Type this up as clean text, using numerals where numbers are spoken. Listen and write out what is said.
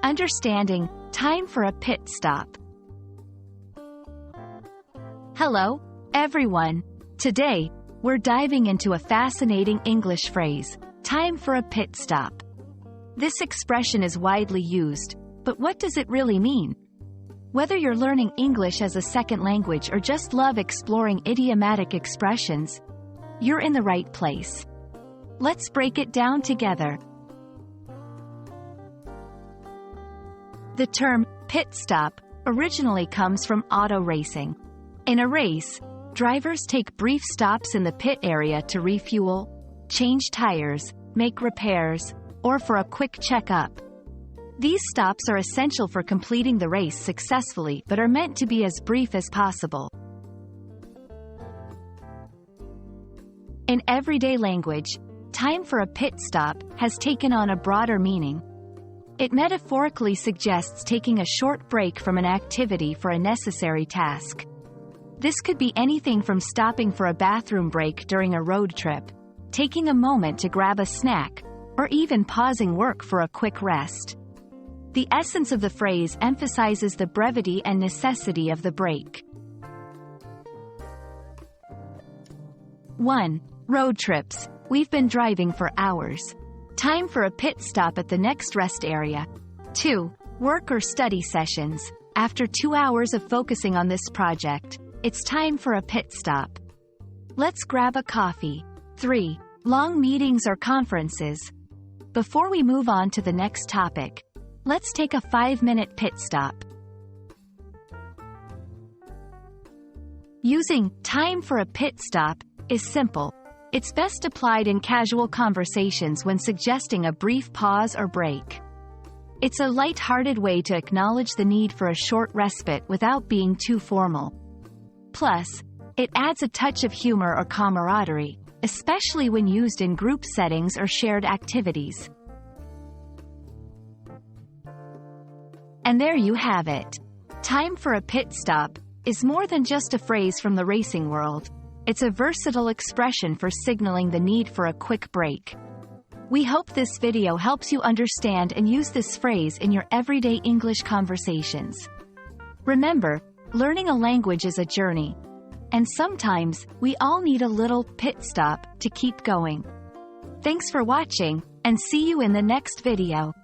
Understanding time for a pit stop. Hello, everyone. Today, we're diving into a fascinating English phrase, time for a pit stop. This expression is widely used, but what does it really mean? Whether you're learning English as a second language or just love exploring idiomatic expressions, you're in the right place. Let's break it down together. The term pit stop originally comes from auto racing. In a race, drivers take brief stops in the pit area to refuel, change tires, make repairs, or for a quick checkup. These stops are essential for completing the race successfully but are meant to be as brief as possible. In everyday language, time for a pit stop has taken on a broader meaning. It metaphorically suggests taking a short break from an activity for a necessary task. This could be anything from stopping for a bathroom break during a road trip, taking a moment to grab a snack, or even pausing work for a quick rest. The essence of the phrase emphasizes the brevity and necessity of the break. 1. Road trips. We've been driving for hours. Time for a pit stop at the next rest area. 2. Work or study sessions. After 2 hours of focusing on this project, it's time for a pit stop. Let's grab a coffee. 3. Long meetings or conferences. Before we move on to the next topic, let's take a 5-minute pit stop. Using time for a pit stop is simple. It's best applied in casual conversations when suggesting a brief pause or break. It's a light-hearted way to acknowledge the need for a short respite without being too formal. Plus, it adds a touch of humor or camaraderie, especially when used in group settings or shared activities. And there you have it. Time for a pit stop is more than just a phrase from the racing world. It's a versatile expression for signaling the need for a quick break. We hope this video helps you understand and use this phrase in your everyday English conversations. Remember, learning a language is a journey, and sometimes we all need a little pit stop to keep going. Thanks for watching, and see you in the next video.